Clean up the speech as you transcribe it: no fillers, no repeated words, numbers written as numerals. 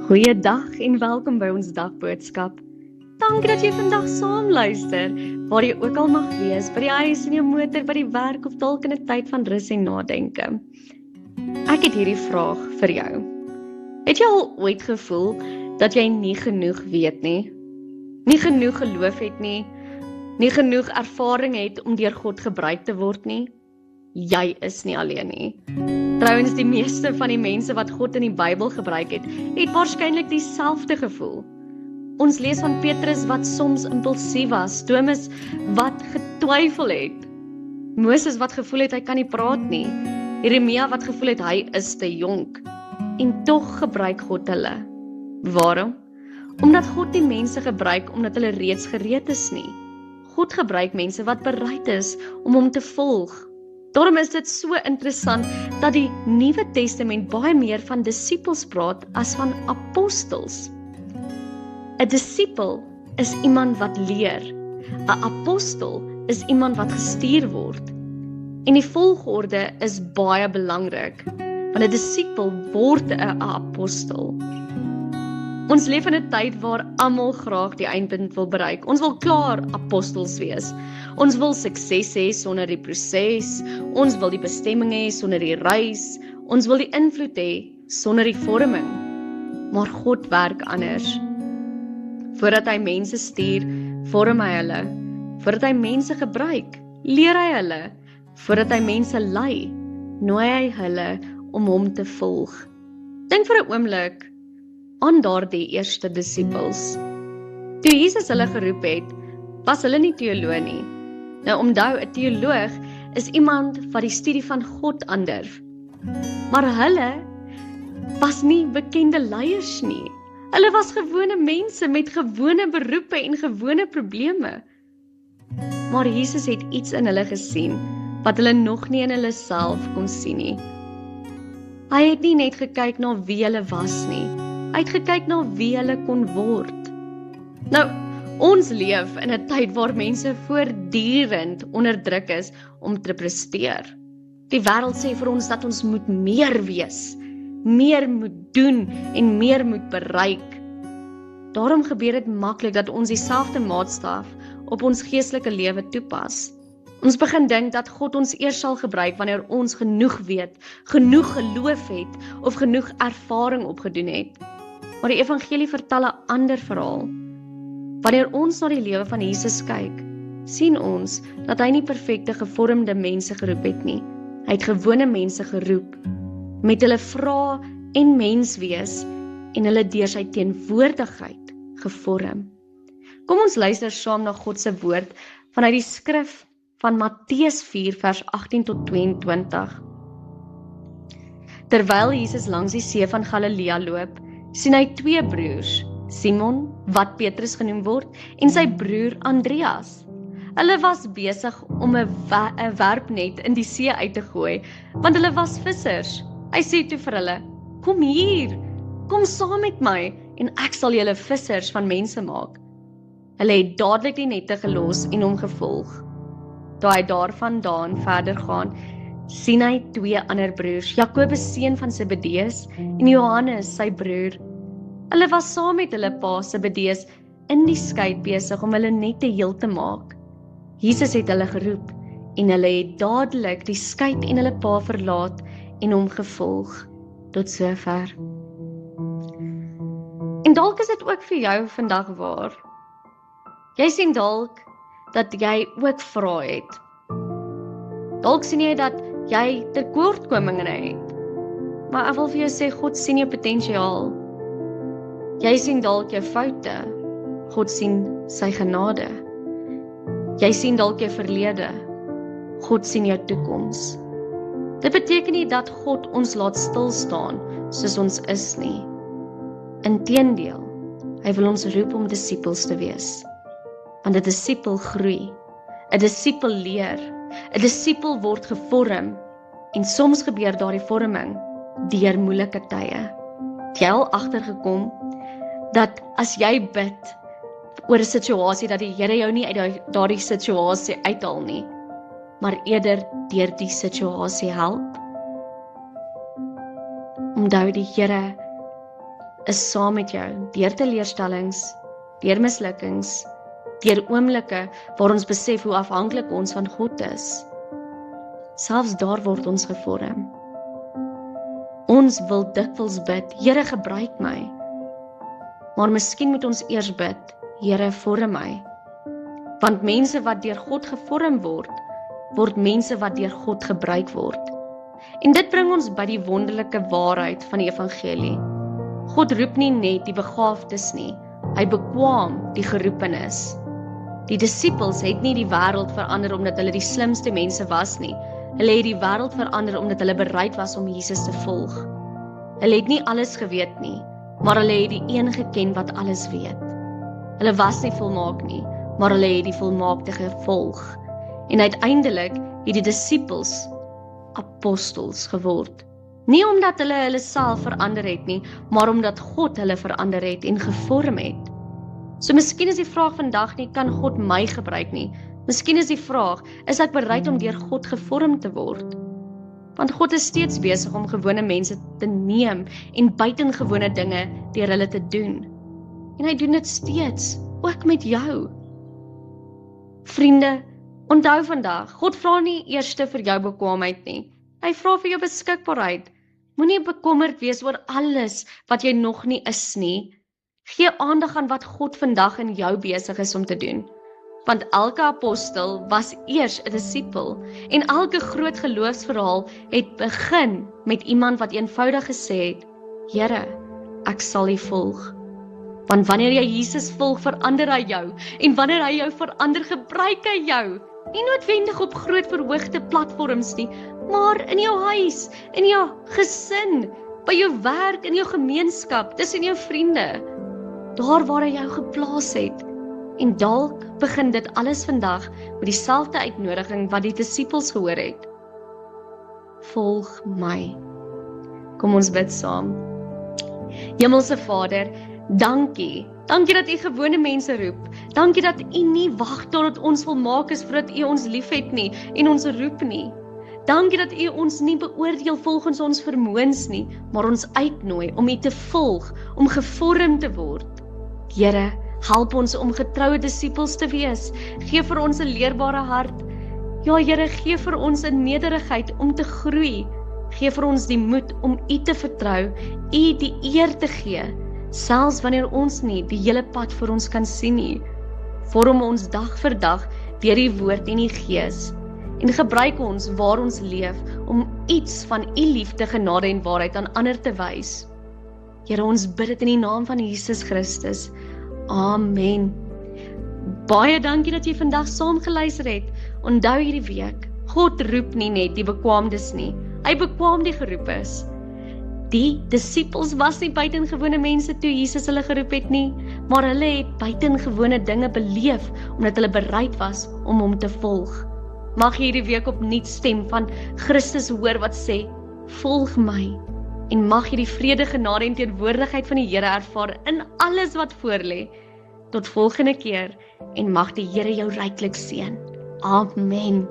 Goeiedag en welkom by ons dagboodskap. Dankie dat jy vandag saam luister, waar jy ook al mag wees, by die huis, in jou motor, by die werk of dalk in 'n tyd van rus en nadenke. Ek het hierdie vraag vir jou. Het jy al ooit gevoel dat jy nie genoeg weet nie? Nie genoeg geloof het nie? Nie genoeg ervaring het om deur God gebruik te word nie? Jy is nie alleen nie. Trouwens, die meeste van die mense wat God in die Bybel gebruik het waarskynlik dieselfde gevoel. Ons lees van Petrus wat soms impulsief was, Thomas wat getwyfel het, Moses wat gevoel het hy kan nie praat nie, Jeremia wat gevoel het hy is te jonk, en tog gebruik God hulle. Waarom? Omdat God die mense gebruik omdat hulle reeds gereed is nie. God gebruik mense wat bereid is om hom te volg. Daarom is dit so interessant dat die Nuwe Testament baie meer van disippels praat as van apostels. 'n Disipel is iemand wat leer. 'n Apostel is iemand wat gestuur word. En die volgorde is baie belangrik, want 'n disipel word 'n apostel. Ons leef in 'n tyd waar almal graag die eindpunt wil bereik. Ons wil klaar apostels wees. Ons wil sukses hê sonder die proses. Ons wil die bestemming hê sonder die reis. Ons wil die invloed hê sonder die vorming. Maar God werk anders. Voordat hy mense stuur, vorm hy hulle. Voordat hy mense gebruik, leer hy hulle. Voordat hy mense lei, nooi hy hulle om hom te volg. Dink vir 'n oomblik aan daardie eerste disippels. Toe Jesus hulle geroep het, was hulle nie teoloë nie. Nou onthou, 'n teoloog is iemand wat die studie van God aandurf. Maar hulle was nie bekende leiers nie. Hulle was gewone mense met gewone beroepe en gewone probleme. Maar Jesus het iets in hulle gesien wat hulle nog nie in hulle self kon sien nie. Hy het nie net gekyk na wie hulle was nie. Hy het gekyk na wie hulle kon word. Nou, ons leef in 'n tyd waar mense voortdurend onder druk is om te presteer. Die wêreld sê vir ons dat ons moet meer wees, meer moet doen en meer moet bereik. Daarom gebeur dit maklik dat ons dieselfde maatstaf op ons geestelike lewe toepas. Ons begin dink dat God ons eers sal gebruik wanneer ons genoeg weet, genoeg geloof het of genoeg ervaring opgedoen het. Maar die evangelie vertel 'n ander verhaal. Wanneer ons na die lewe van Jesus kyk, sien ons dat hy nie perfekte gevormde mense geroep het nie. Hy het gewone mense geroep, met hulle vrae en menswees en hulle deur sy teenwoordigheid gevorm. Kom ons luister saam na God se woord vanuit die skrif van Matteus 4 vers 18 tot 22. Terwyl Jesus langs die see van Galilea loop, sien hy twee broers, Simon, wat Petrus genoem word, en sy broer Andreas. Hulle was besig om 'n werpnet in die see uit te gooi, want hulle was vissers. Hy sê toe vir hulle, kom hier, kom saam met my, en ek sal julle vissers van mense maak. Hulle het dadelik die nette gelos en hom gevolg. Toe hy daarvandaan verder gaan, sien hy twee ander broers, Jakobus seun van Zebedeus en Johannes sy broer. Hulle was saam met hulle pa Zebedeus in die skei besig om hulle nette heel te maak. Jesus het hulle geroep en hulle het dadelik die skei en hulle pa verlaat en hom gevolg. Tot sover. En dalk is dit ook vir jou vandag waar. Jy sien dalk dat jy ook vrae het. Dalk sien jy dat jy tekortkominge het. Maar ek wil vir jou sê, God sien jou potensiaal. Jy sien dalk jou foute. God sien sy genade. Jy sien dalk jou verlede. God sien jou toekoms. Dit beteken nie dat God ons laat stil staan soos ons is nie. Inteendeel, hy wil ons roep om disippels te wees. Want 'n disipel groei, 'n disipel leer, 'n disipel word gevorm en soms gebeur daardie vorming deur moeilike tye. Het jy al agtergekom dat as jy bid oor 'n situasie dat die Here jou nie uit daardie situasie uithaal nie, maar eerder deur die situasie help? Onthou die Here is saam met jou, deur teleurstellings, deur mislukkings, deur oomblikke waar ons besef hoe afhanklik ons van God is. Selfs daar word ons gevorm. Ons wil dikwels bid, Here gebruik my. Maar miskien moet ons eers bid, Here vorm my. Want mense wat deur God gevorm word, word mense wat deur God gebruik word. En dit bring ons by die wonderlike waarheid van die evangelie. God roep nie net die begaafdes nie, hy bekwam die geroepenes. Die disippels het nie die wêreld verander omdat hulle die slimste mense was nie. Hulle het die wêreld verander omdat hulle bereid was om Jesus te volg. Hulle het nie alles geweet nie, maar hulle het die een geken wat alles weet. Hulle was nie volmaak nie, maar hulle het die volmaakte gevolg. En uiteindelik het die disippels apostels geword. Nie omdat hulle self verander het nie, maar omdat God hulle verander het en gevorm het. So miskien is die vraag vandag nie, kan God my gebruik nie? Miskien is die vraag, is ek bereid om deur God gevorm te word? Want God is steeds besig om gewone mense te neem en buitengewone dinge deur hulle te doen. En hy doen dit steeds, ook met jou. Vriende, onthou vandag, God vra nie eers vir jou bekwaamheid nie. Hy vra vir jou beskikbaarheid. Moenie bekommerd wees oor alles wat jy nog nie is nie. Gee aandag aan wat God vandag in jou besig is om te doen. Want elke apostel was eers 'n disipel en elke groot geloofsverhaal het begin met iemand wat eenvoudig gesê het, Here, ek sal U volg. Want wanneer jy Jesus volg, verander hy jou en wanneer hy jou verander, gebruik hy jou. Nie noodwendig op groot verhoogde platforms nie, maar in jou huis, in jou gesin, by jou werk, in jou gemeenskap, tussen jou vriende, daar waar hy jou geplaas het. En dalk begin dit alles vandag met dieselfde uitnodiging wat die disippels gehoor het. Volg my. Kom ons bid saam. Hemelse Vader, dankie. Dankie dat U gewone mense roep. Dankie dat U nie wag totdat ons volmaak is voordat U ons liefhet nie en ons roep nie. Dankie dat U ons nie beoordeel volgens ons vermoëns nie, maar ons uitnooi om U te volg, om gevorm te word. Here, help ons om getroue disippels te wees. Gee vir ons 'n leerbare hart. Ja, Here, gee vir ons 'n nederigheid om te groei. Gee vir ons die moed om U te vertrou, U die eer te gee, selfs wanneer ons nie die hele pad vir ons kan sien nie. Vorm ons dag vir dag deur die woord en die gees. En gebruik ons waar ons leef om iets van U liefde, genade en waarheid aan ander te wys. Here, ons bid dit in die naam van Jesus Christus. Amen. Baie dankie dat jy vandag saam geluister het. Onthou hierdie week, God roep nie net die bekwaamdes nie, hy bekwaam die geroepes. Die disippels was nie buitengewone mense toe Jesus hulle geroep het nie, maar hulle het buitengewone dinge beleef, omdat hulle bereid was om hom te volg. Mag jy hierdie week opnuut stem van Christus hoor wat sê, volg my, en mag jy die vrede, genade en teenwoordigheid van die Here ervaar in alles wat voorlê. Tot volgende keer, en mag die Here jou ryklik seën. Amen.